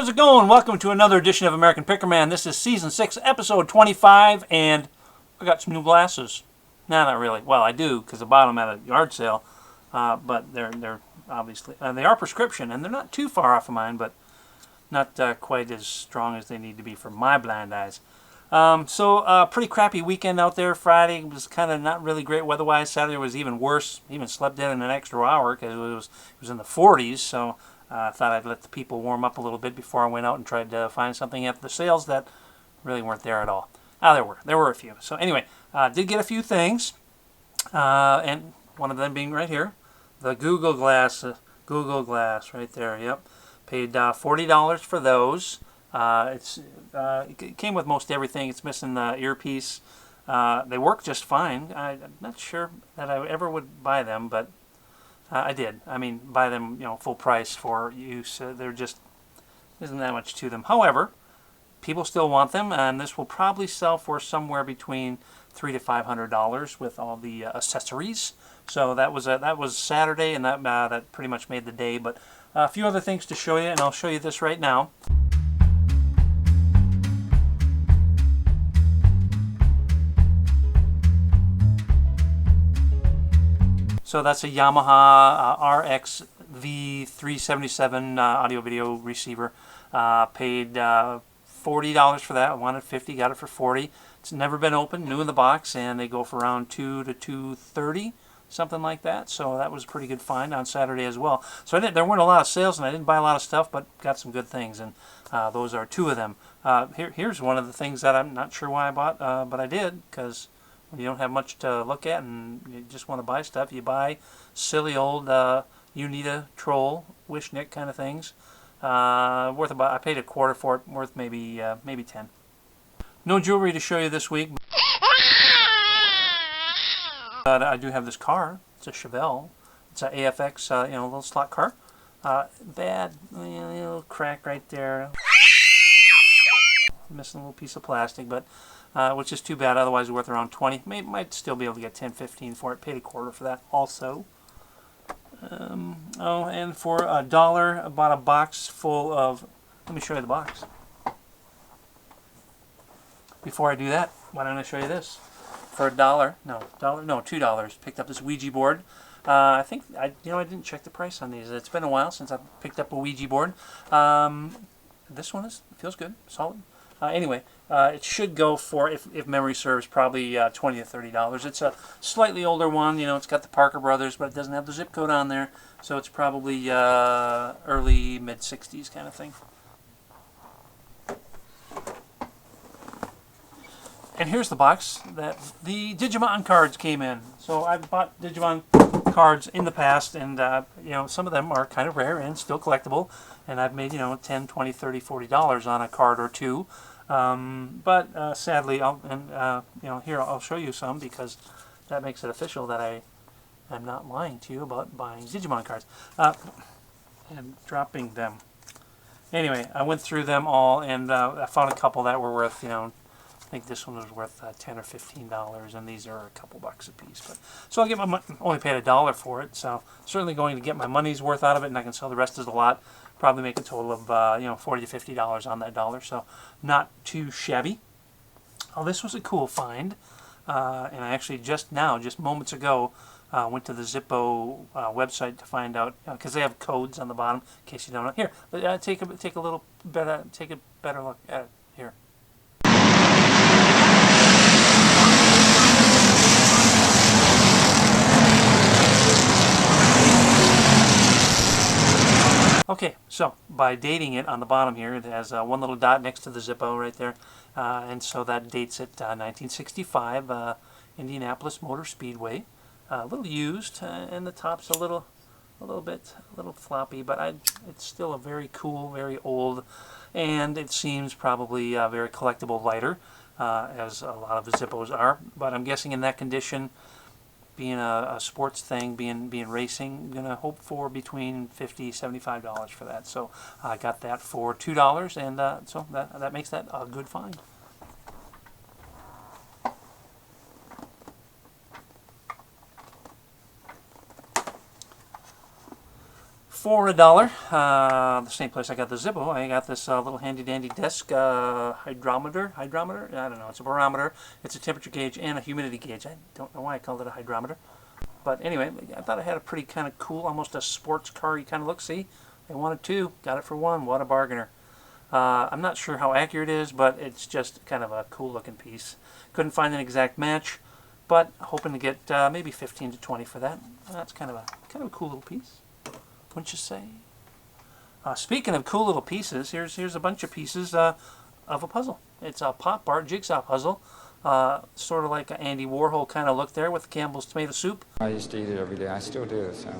How's it going? Welcome to another edition of American Pickerman. This is Season 6, Episode 25, and I got some new glasses. No, not really. Well, I do, because I bought them at a yard sale, but they're obviously, they are prescription, and they're not too far off of mine, but not quite as strong as they need to be for my blind eyes. Pretty crappy weekend out there. Friday was kind of not really great weather-wise. Saturday was even worse. Even slept in an extra hour because it was in the 40s, so I thought I'd let the people warm up a little bit before I went out and tried to find something at the sales that really weren't there at all. There were a few. So anyway, did get a few things, and one of them being right here, the Google Glass right there. Yep, paid $40 for those. It came with most everything. It's missing the earpiece. They work just fine. I'm not sure that I ever would buy them, but I did. I mean, buy them, full price for use. They're just, isn't that much to them. However, people still want them, and this will probably sell for somewhere between $300 to $500 with all the accessories. So that was Saturday, and that pretty much made the day. But a few other things to show you, and I'll show you this right now. So that's a Yamaha RX V377 audio-video receiver. Paid $40 for that. I wanted $50, got it for $40. It's never been opened, new in the box, and they go for around $200 to $230, something like that. So that was a pretty good find on Saturday as well. So there weren't a lot of sales, and I didn't buy a lot of stuff, but got some good things, and those are two of them. Here's one of the things that I'm not sure why I bought, but I did, because when you don't have much to look at and you just want to buy stuff, you buy silly old Unita Troll, Wishnick kind of things. Worth about, I paid $25 for it, worth maybe 10. No jewelry to show you this week. But I do have this car. It's a Chevelle. It's an AFX, little slot car. Bad, little crack right there. Missing a little piece of plastic, but which is too bad. Otherwise, it's worth around 20. Might still be able to get 10, 15 for it. Paid $25 for that also. And for $1, I bought a box full of. Let me show you the box. Before I do that, why don't I show you this? For $2. Picked up this Ouija board. I think I didn't check the price on these. It's been a while since I picked up a Ouija board. This one feels good, solid. Anyway, it should go for, if memory serves, probably $20 to $30. It's a slightly older one. It's got the Parker Brothers, but it doesn't have the zip code on there. So it's probably early, mid-60s kind of thing. And here's the box that the Digimon cards came in. So I've bought Digimon cards in the past, and some of them are kind of rare and still collectible. And I've made $10, $20, $30, $40 on a card or two. But sadly, here I'll show you some, because that makes it official that I'm not lying to you about buying Digimon cards and dropping them. Anyway, I went through them all, and I found a couple that were worth, I think this one was worth $10 or $15, and these are a couple bucks a piece. But so I'll get only paid $1 for it, so certainly going to get my money's worth out of it, and I can sell the rest as a lot. Probably make a total of $40 to $50 on that $1, so not too shabby. Oh, this was a cool find, and I actually just moments ago went to the Zippo website to find out, because they have codes on the bottom in case you don't know. Here, take a better look at it here. Okay, so by dating it on the bottom here, it has one little dot next to the Zippo right there, and so that dates it 1965, Indianapolis Motor Speedway. A little used, and the top's a little floppy, but it's still a very cool, very old, and it seems probably a very collectible lighter, as a lot of the Zippos are. But I'm guessing in that condition, being a sports thing, being racing, I'm going to hope for between $50 $75 for that. So I got that for $2, and so that makes that a good find. For $1, the same place I got the Zippo, I got this little handy-dandy desk hydrometer? I don't know. It's a barometer. It's a temperature gauge and a humidity gauge. I don't know why I called it a hydrometer. But anyway, I thought it had a pretty kind of cool, almost a sports car-y kind of look. See, I wanted two, got it for $1. What a bargainer. I'm not sure how accurate it is, but it's just kind of a cool-looking piece. Couldn't find an exact match, but hoping to get maybe 15 to 20 for that. That's kind of a cool little piece. Wouldn't you say? Speaking of cool little pieces, here's a bunch of pieces of a puzzle. It's a pop art jigsaw puzzle, sort of like an Andy Warhol kind of look there with Campbell's tomato soup. I used to eat it every day. I still do. So.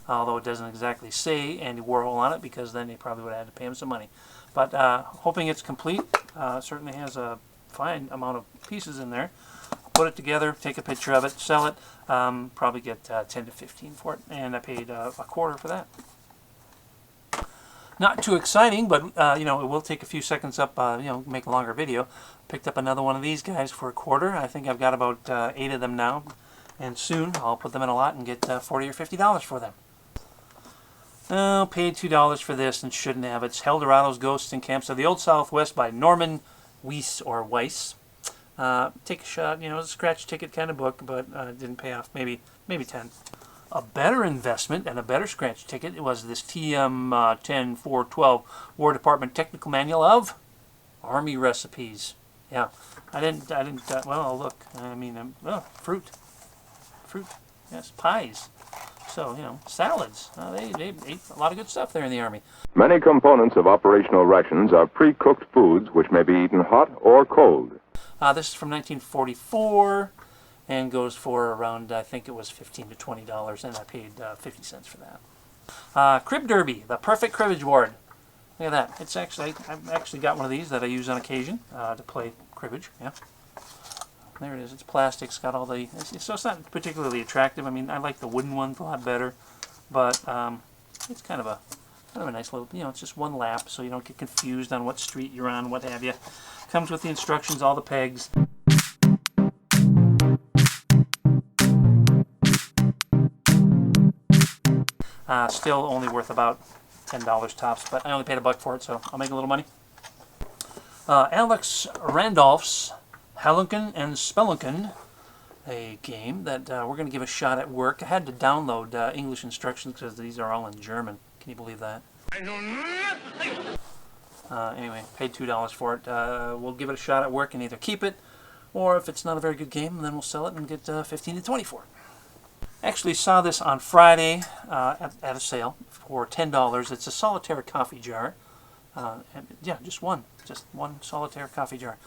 Although it doesn't exactly say Andy Warhol on it, because then they probably would have had to pay him some money. But hoping it's complete. Certainly has a fine amount of pieces in there. Put it together, take a picture of it, sell it, probably get 10 to 15 for it, and I paid a quarter for that. Not too exciting, but you know, it will take a few seconds up, you know, make a longer video. Picked up another one of these guys for a quarter. I think I've got about 8 of them now, and soon I'll put them in a lot and get $40 or $50 for them. Oh, paid $2 for this and shouldn't have. It's Heldorado's Ghosts and Camps of the Old Southwest by Norman Weiss, or Weiss. Take a shot, you know, it's a scratch ticket kind of book, but it didn't pay off. Maybe 10. A better investment and a better scratch ticket was this TM 10412 War Department Technical Manual of Army Recipes. Yeah, I didn't. Well, look. I mean, fruit. Yes, pies. So, you know, salads. They ate a lot of good stuff there in the Army. Many components of operational rations are pre-cooked foods which may be eaten hot or cold. This is from 1944 and goes for around, I think it was $15 to $20, and I paid 50 cents for that. Crib Derby, the perfect cribbage board. Look at that. It's actually, I've actually got one of these that I use on occasion to play cribbage. Yeah. There it is. It's plastic. It's got all the... So it's not particularly attractive. I mean, I like the wooden ones a lot better. But it's kind of a nice little... You know, it's just one lap, so you don't get confused on what street you're on, what have you. Comes with the instructions, all the pegs. Still only worth about $10 tops, but I only paid $1 for it, so I'll make a little money. Alex Randolph's Halunken and Spelunken, a game that we're going to give a shot at work. I had to download English instructions because these are all in German. Can you believe that? I know nothing. Anyway, paid $2 for it. We'll give it a shot at work and either keep it, or if it's not a very good game, then we'll sell it and get 15 to 20 for it. Actually saw this on Friday at a sale for $10. It's a solitaire coffee jar. And yeah, just one solitaire coffee jar.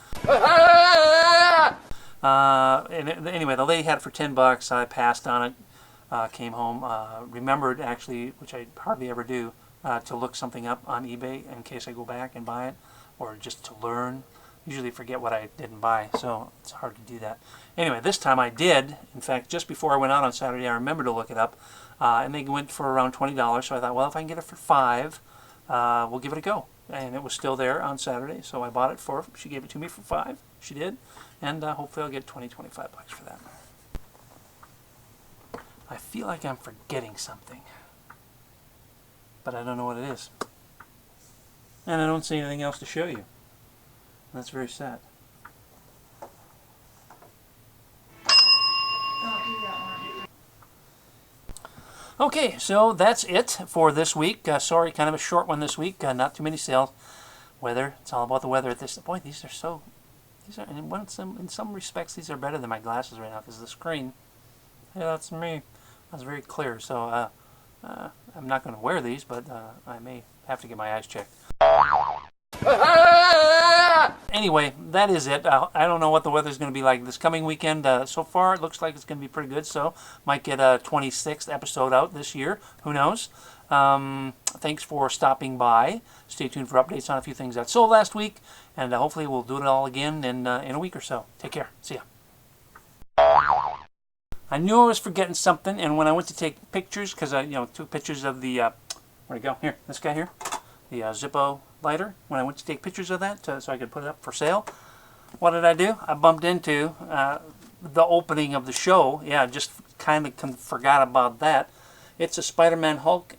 Anyway, the lady had it for $10. I passed on it, came home, remembered actually, which I hardly ever do, to look something up on eBay in case I go back and buy it, or just to learn. Usually forget what I didn't buy, so it's hard to do that. Anyway, this time I did. In fact, just before I went out on Saturday, I remembered to look it up, and they went for around $20. So I thought, well, if I can get it for $5, we'll give it a go. And it was still there on Saturday, so I bought it for. She gave it to me for $5. She did, and hopefully I'll get 20-25 bucks for that. I feel like I'm forgetting something, but I don't know what it is, and I don't see anything else to show you. That's very sad. Okay, so that's it for this week. Sorry, kind of a short one this week. Not too many sales. Weather, it's all about the weather at this. Boy, these are in some respects, these are better than my glasses right now because the screen. Yeah, that's me. That's very clear. So I'm not going to wear these, but I may have to get my eyes checked. Anyway, that is it. I don't know what the weather's going to be like this coming weekend. So far, it looks like it's going to be pretty good, so might get a 26th episode out this year. Who knows? Thanks for stopping by. Stay tuned for updates on a few things that sold last week, and hopefully we'll do it all again in a week or so. Take care. See ya. I knew I was forgetting something, and when I went to take pictures, because I took pictures of the, where'd it go? Here, this guy here, the Zippo lighter. When I went to take pictures of that so I could put it up for sale, what did I do? I bumped into the opening of the show. Yeah, just kind of forgot about that. It's a Spider-Man Hulk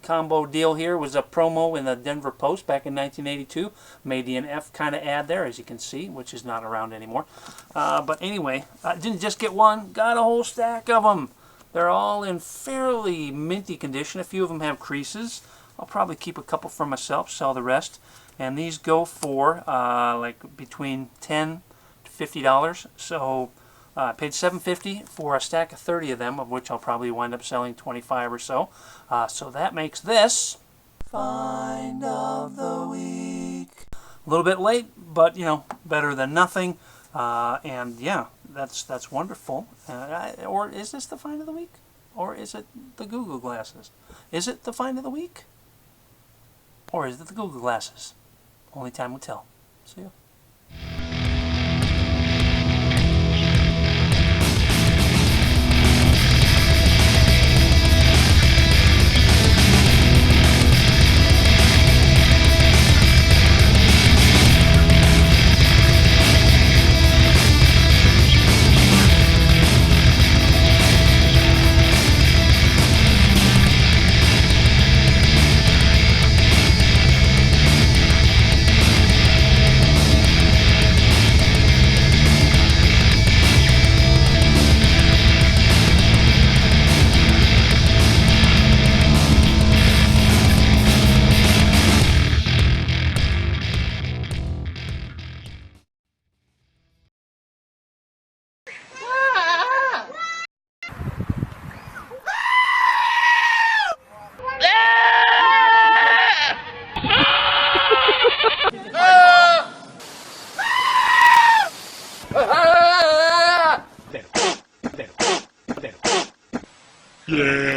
combo deal here. It was a promo in the Denver Post back in 1982. Made the NF kind of ad there, as you can see, which is not around anymore. But anyway, I didn't just get one, got a whole stack of them. They're all in fairly minty condition. A few of them have creases. I'll probably keep a couple for myself, sell the rest. And these go for like between $10 to $50. So I paid $7.50 for a stack of 30 of them, of which I'll probably wind up selling 25 or so. So that makes this Find of the Week. A little bit late, but you know, better than nothing. And yeah, that's wonderful. Or is this the find of the week? Or is it the Google glasses? Is it the find of the week? Or is it the Google glasses? Only time will tell. See ya. Yeah.